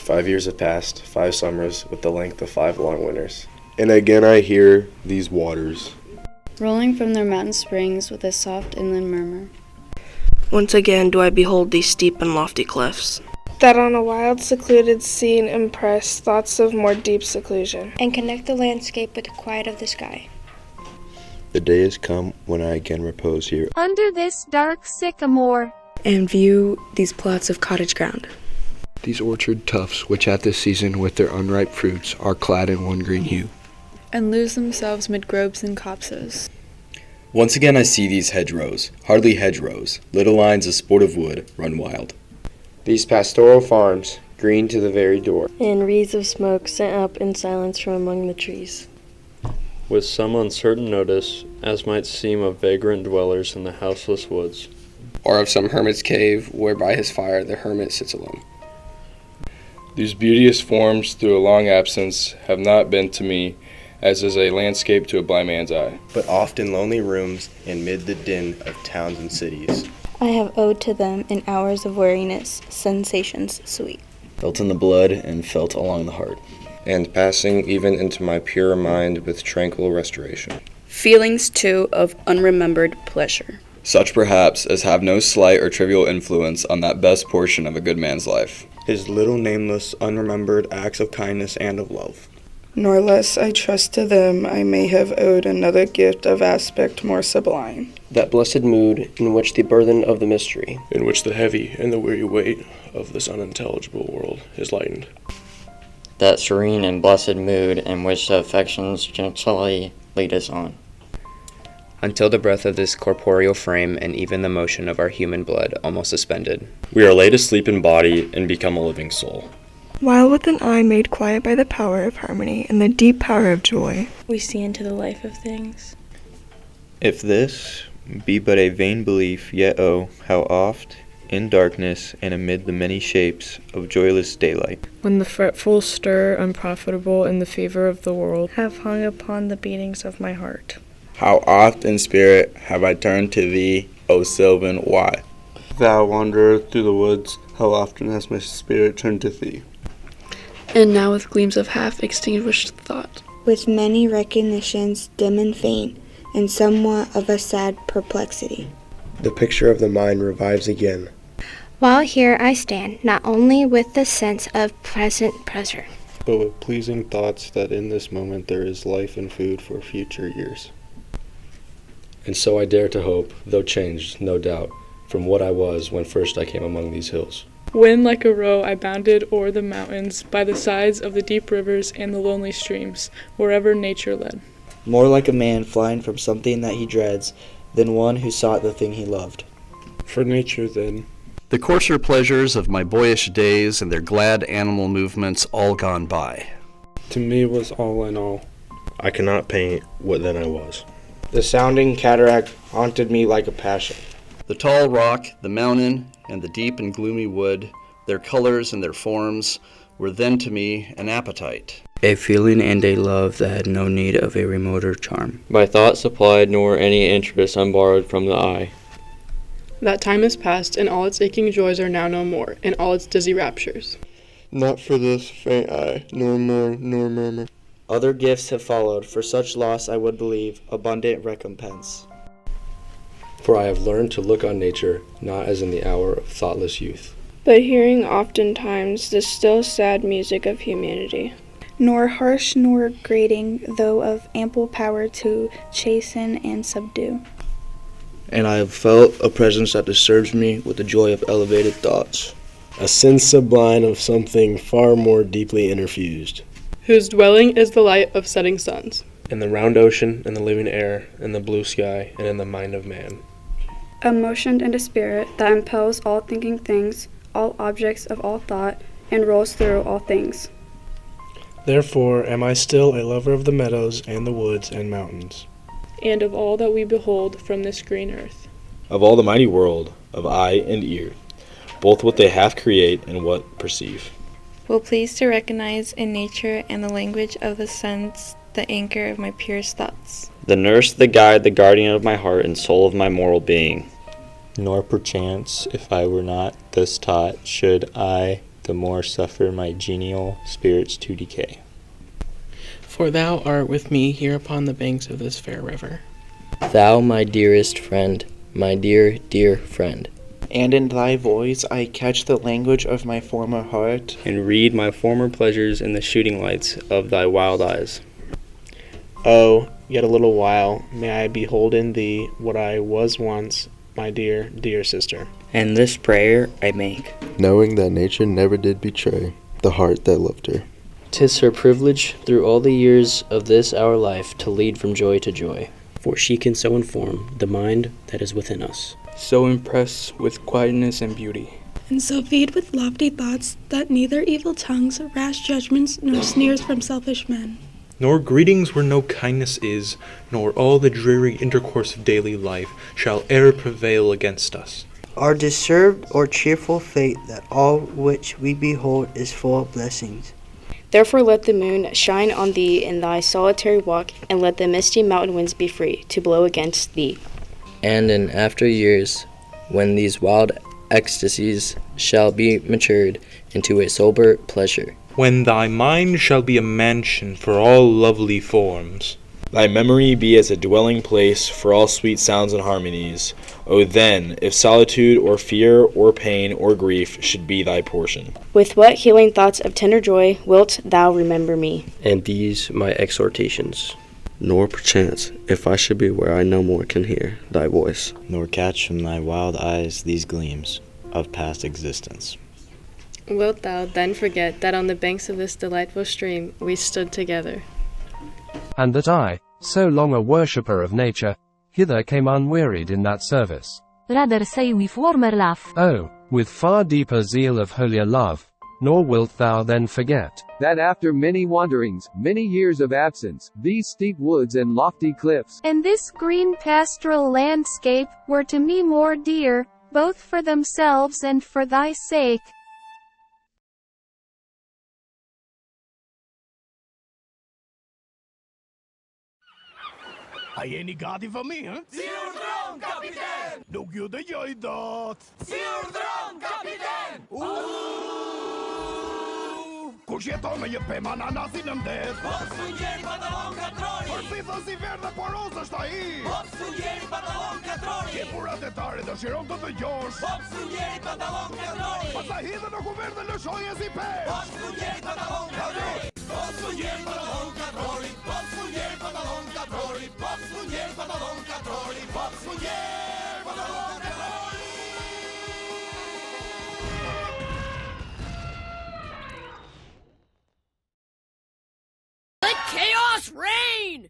5 years have passed, 5 summers with the length of 5 long winters. And again I hear these waters, rolling from their mountain springs with a soft inland murmur. Once again do I behold these steep and lofty clefts, that on a wild, secluded scene impress thoughts of more deep seclusion, and connect the landscape with the quiet of the sky. The day has come when I again repose here, under this dark sycamore, and view these plots of cottage ground. These orchard tufts, which at this season with their unripe fruits are clad in one green hue, and lose themselves mid groves and copses. Once again I see these hedgerows, hardly hedgerows, little lines of sportive wood run wild. These pastoral farms, green to the very door, and wreaths of smoke sent up in silence from among the trees. With some uncertain notice, as might seem of vagrant dwellers in the houseless woods, or of some hermit's cave, where by his fire the hermit sits alone. These beauteous forms through a long absence have not been to me as is a landscape to a blind man's eye, but oft in lonely rooms and mid the din of towns and cities. I have owed to them in hours of weariness sensations sweet, felt in the blood and felt along the heart, and passing even into my pure mind with tranquil restoration. Feelings, too, of unremembered pleasure, such perhaps as have no slight or trivial influence on that best portion of a good man's life, his little nameless, unremembered acts of kindness and of love. Nor less I trust to them I may have owed another gift of aspect more sublime, that blessed mood in which the burthen of the mystery, in which the heavy and the weary weight of this unintelligible world is lightened, that serene and blessed mood in which the affections gently lead us on, until the breath of this corporeal frame and even the motion of our human blood almost suspended, we are laid asleep in body and become a living soul. While with an eye made quiet by the power of harmony and the deep power of joy, we see into the life of things. If this be but a vain belief, yet oh, how oft, in darkness and amid the many shapes of joyless daylight, when the fretful stir unprofitable in the favor of the world have hung upon the beatings of my heart. How oft in spirit have I turned to thee, O Sylvan, why? Thou wanderer through the woods, how often has my spirit turned to thee? And now with gleams of half-extinguished thought, with many recognitions dim and faint, and somewhat of a sad perplexity, the picture of the mind revives again. While here I stand, not only with the sense of present pleasure, but with pleasing thoughts that in this moment there is life and food for future years. And so I dare to hope, though changed, no doubt, from what I was when first I came among these hills. When like a roe I bounded o'er the mountains, by the sides of the deep rivers and the lonely streams, wherever nature led. More like a man flying from something that he dreads, than one who sought the thing he loved. For nature, then. The coarser pleasures of my boyish days and their glad animal movements all gone by. To me was all in all. I cannot paint what then I was. The sounding cataract haunted me like a passion. The tall rock, the mountain, and the deep and gloomy wood, their colors and their forms, were then to me an appetite, a feeling and a love that had no need of a remoter charm. By thought supplied, nor any interest unborrowed from the eye. That time is past, and all its aching joys are now no more, and all its dizzy raptures. Not for this faint eye, nor more, nor murmur. Other gifts have followed, for such loss I would believe abundant recompense. For I have learned to look on nature not as in the hour of thoughtless youth, but hearing oftentimes the still sad music of humanity. Nor harsh nor grating, though of ample power to chasten and subdue. And I have felt a presence that disturbs me with the joy of elevated thoughts. A sense sublime of something far more deeply interfused, whose dwelling is the light of setting suns, in the round ocean, in the living air, in the blue sky, and in the mind of man. A motion and a spirit that impels all thinking things, all objects of all thought, and rolls through all things. Therefore am I still a lover of the meadows and the woods and mountains, and of all that we behold from this green earth, of all the mighty world of eye and ear, both what they half create and what perceive. Will please to recognize in nature and the language of the sense the anchor of my purest thoughts, the nurse, the guide, the guardian of my heart and soul of my moral being. Nor perchance, if I were not thus taught, should I the more suffer my genial spirits to decay. For thou art with me here upon the banks of this fair river. Thou, my dearest friend, my dear, dear friend. And in thy voice I catch the language of my former heart, and read my former pleasures in the shooting lights of thy wild eyes. Oh, yet a little while may I behold in thee what I was once, my dear, dear sister. And this prayer I make, knowing that nature never did betray the heart that loved her. 'Tis her privilege through all the years of this our life to lead from joy to joy. For she can so inform the mind that is within us, so impress with quietness and beauty, and so feed with lofty thoughts that neither evil tongues, rash judgments, nor sneers from selfish men, nor greetings where no kindness is, nor all the dreary intercourse of daily life shall e'er prevail against us. Our disturbed or cheerful fate, that all which we behold is full of blessings. Therefore let the moon shine on thee in thy solitary walk, and let the misty mountain winds be free to blow against thee. And in after years, when these wild ecstasies shall be matured into a sober pleasure, when thy mind shall be a mansion for all lovely forms, thy memory be as a dwelling place for all sweet sounds and harmonies, O then, if solitude or fear or pain or grief should be thy portion, with what healing thoughts of tender joy wilt thou remember me? And these my exhortations. Nor perchance, if I should be where I no more can hear thy voice, nor catch from thy wild eyes these gleams of past existence. Wilt thou then forget that on the banks of this delightful stream we stood together? And that I, so long a worshipper of nature, hither came unwearied in that service. Rather say with warmer love. Oh, with far deeper zeal of holier love. Nor wilt thou then forget that after many wanderings, many years of absence, these steep woods and lofty cliffs, and this green pastoral landscape were to me more dear, both for themselves and for thy sake. Har ni gadi för mig, hè? Siordron, kapitein! Nog gjorde jag dat. Siordron, kapitein! Courgette me je pe ananas in hem det. Popsungeri pantalon katrori. Përpitha si verdhe poros është ai. Popsungeri pantalon katrori. Ke pura detare dëshiron të dëgjosh. Popsungeri pantalon katrori. Pastaj hidhe në kuvert dhe lëshoje si pesh. Popsungeri pantalon katrori. Popsungeri pantalon katrori. Popsungeri pantalon katrori. Popsungeri pantalon katrori. Popsungeri pantalon katrori. Let chaos reign!